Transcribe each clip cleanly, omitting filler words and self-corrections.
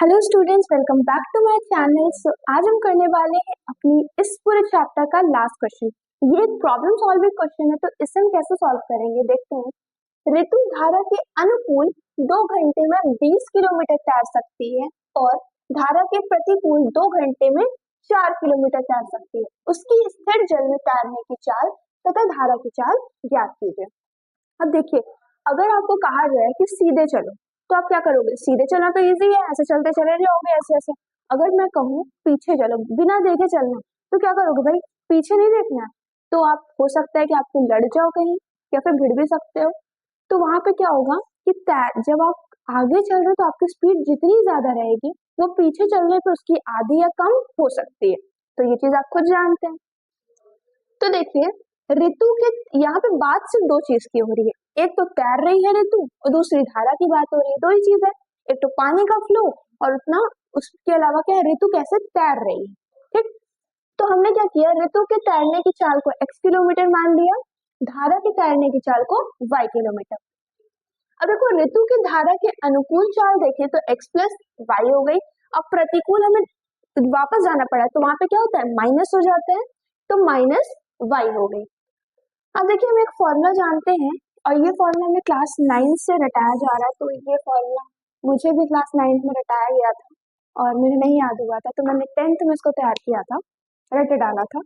Hello students, welcome back to my channel. So आज हम करने वाले हैं अपनी इस पूरे चैप्टर का लास्ट क्वेश्चन। ये एक प्रॉब्लम सॉल्विंग क्वेश्चन है, तो इसे हम कैसे सॉल्व करेंगे देखते हैं। ऋतु धारा के अनुकूल 2 घंटे में 20 किलोमीटर तैर सकती है और धारा के प्रतिकूल 2 घंटे में 4 किलोमीटर तैर सकती है। उसकी स्थिर जल में तैरने की चाल तथा धारा की चाल ज्ञात कीजिए। अब देखिए, अगर आपको कहा जाए कि सीधे चलो तो आप क्या करोगे? सीधे चलना तो इजी है, ऐसे चलते चले जाओगे ऐसे ऐसे। अगर मैं कहूँ पीछे चलो, बिना देखे चलना, तो क्या करोगे भाई? पीछे नहीं देखना है, तो आप हो सकता है कि आपको लड़ जाओ कहीं या फिर भिड़ भी सकते हो। तो वहां पे क्या होगा कि जब आप आगे चल रहे हो तो आपकी स्पीड जितनी ज्यादा रहेगी वो पीछे चलने पे उसकी आधी या कम हो सकती है। तो ये चीज आप खुद जानते हैं। तो देखिए, ऋतु के यहाँ पे बात सिर्फ दो चीज की हो रही है, एक तो तैर रही है ऋतु और दूसरी धारा की बात हो रही है। दो ही चीज है, एक तो पानी का फ्लो और उतना, उसके अलावा क्या है, ऋतु कैसे तैर रही है। ठीक, तो हमने क्या किया, ऋतु के तैरने की चाल को x किलोमीटर मान लिया, धारा के तैरने की चाल को y किलोमीटर। अब देखो, ऋतु की धारा के अनुकूल चाल देखें तो x प्लस वाई हो गई। अब प्रतिकूल हमें वापस जाना पड़ा तो वहां पे क्या होता है, माइनस हो जाते हैं, तो माइनस वाई हो गई। अब देखिए, हम एक फॉर्मूला जानते हैं और ये फॉर्मूला हमें क्लास 9 से रटाया जा रहा है। तो ये फॉर्मूला मुझे भी क्लास 9 में रटाया गया था और मुझे नहीं याद हुआ था, तो मैंने 10th में इसको तैयार किया था, रट डाला था।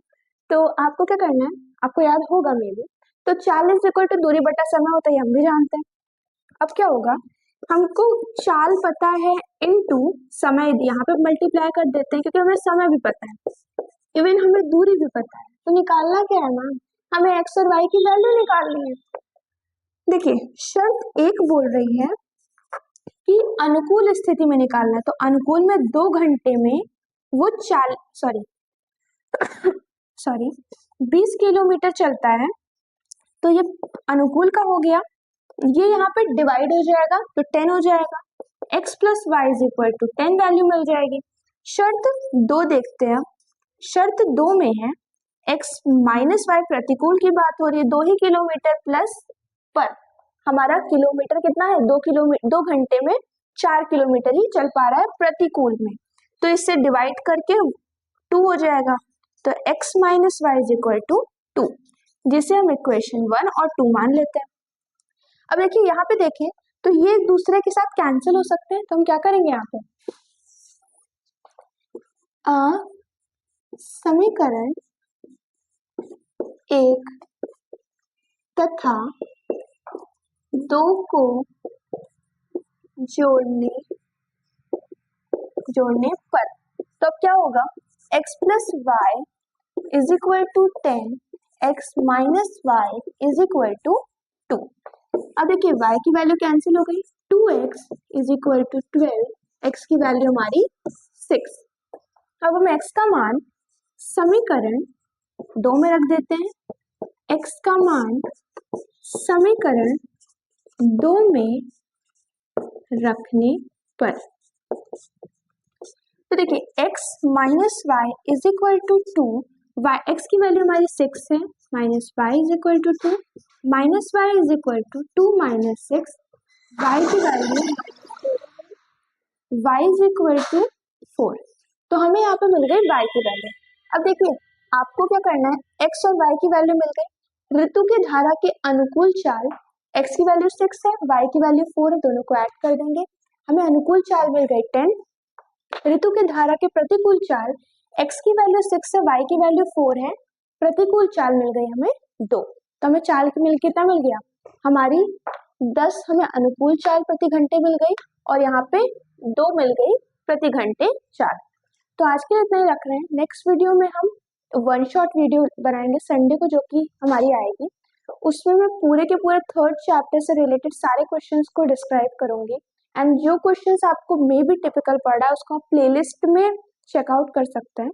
तो आपको क्या करना है, आपको याद होगा मे भी। तो 40 इक्वल टू दूरी बटा समय होता है, हम भी जानते हैं। अब क्या होगा, हमको चाल पता है इनटू समय, यहाँ पे मल्टीप्लाई कर देते हैं क्योंकि हमें समय भी पता है, इवन हमें दूरी भी पता है। तो निकालना क्या है ना, हमें x और y की वैल्यू निकालनी है। देखिए, शर्त एक बोल रही है कि अनुकूल स्थिति में निकालना है, तो अनुकूल में 2 घंटे में वो सॉरी 20 किलोमीटर चलता है। तो ये अनुकूल का हो गया, ये यहाँ पे डिवाइड हो जाएगा तो 10 हो जाएगा। x plus Y is equal to 10 value मिल जाएगी। शर्त 2 देखते हैं। शर्त 2 में है x माइनस वाई, प्रतिकूल की बात हो रही है, 2 ही किलोमीटर प्लस, पर हमारा किलोमीटर कितना है, 2 घंटे में 4 किलोमीटर ही चल पा रहा है प्रतिकूल में, तो इससे डिवाइड करके 2 हो जाएगा। तो x minus Y is equal to 2, जिसे हम इक्वेशन 1 और 2 मान लेते हैं। अब देखिए, यहाँ पे देखें तो ये एक दूसरे के साथ कैंसिल हो सकते हैं, तो हम क्या करेंगे, यहाँ पे समीकरण 1 तथा 2 को जोड़ने पर तो अब क्या होगा, x plus Y is equal to 10, x minus Y is equal to 2। अब देखिए, y की वैल्यू कैंसिल हो गई, 2x is equal to 12, x की वैल्यू हमारी 6। अब हम x का मान समीकरण 2 में रख देते हैं, x का मान समीकरण 2 में रखने पर तो देखिए, x minus Y is equal to 2, x की वैल्यू हमारी 6 है, minus Y is equal to 2, minus Y is equal to 2 minus 6, y की value y is equal to 4। तो हमें यहाँ पे मिल गई y की वैल्यू। अब देखिए, आपको क्या करना है, x और y की वैल्यू मिल गई। ऋतु की धारा के अनुकूल चाल, x की वैल्यू 6 है, y की वैल्यू 4 है, दोनों को ऐड कर देंगे, हमें अनुकूल चाल मिल गई 10। ऋतु की धारा के प्रतिकूल चाल, x की वैल्यू 6 है, y की वैल्यू 4 है, प्रतिकूल चाल मिल गई हमें 2। तो हमें चाल की मिल कितना मिल गया, हमारी 10 हमें अनुकूल चाल प्रति घंटे मिल गई और यहाँ पे 2 मिल गई प्रति घंटे चाल। तो आज के लिए इतना ही रख रहे हैं। नेक्स्ट वीडियो में हम वन शॉट वीडियो बनाएंगे संडे को, जो कि हमारी आएगी। उसमें मैं पूरे के पूरे 3rd चैप्टर से रिलेटेड सारे क्वेश्चंस को डिस्क्राइब करूंगी एंड जो क्वेश्चंस आपको मे भी टिपिकल पड़ रहा है उसको आप प्लेलिस्ट में चेकआउट कर सकते हैं।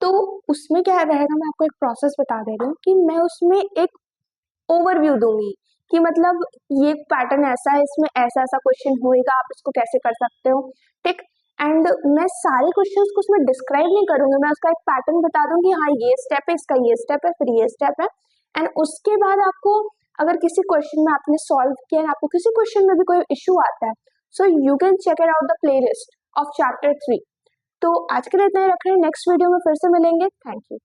तो उसमें क्या रहेगा, मैं आपको एक प्रोसेस बता दे रही हूँ कि मैं उसमें एक ओवरव्यू दूंगी कि मतलब ये पैटर्न ऐसा है, इसमें ऐसा ऐसा क्वेश्चन होएगा, आप इसको कैसे कर सकते हो। ठीक, एंड मैं सारे क्वेश्चंस को उसमें डिस्क्राइब नहीं करूंगी, मैं उसका एक पैटर्न बता दूंगी, हाँ ये स्टेप है, इसका ये स्टेप है, फिर ये स्टेप है। एंड उसके बाद आपको अगर किसी क्वेश्चन में आपने सॉल्व किया, आपको किसी क्वेश्चन में भी कोई इश्यू आता है, so you can check it out the playlist of chapter 3। तो आज के लिए इतना ही रख रहे हैं, नेक्स्ट वीडियो में फिर से मिलेंगे। Thank you.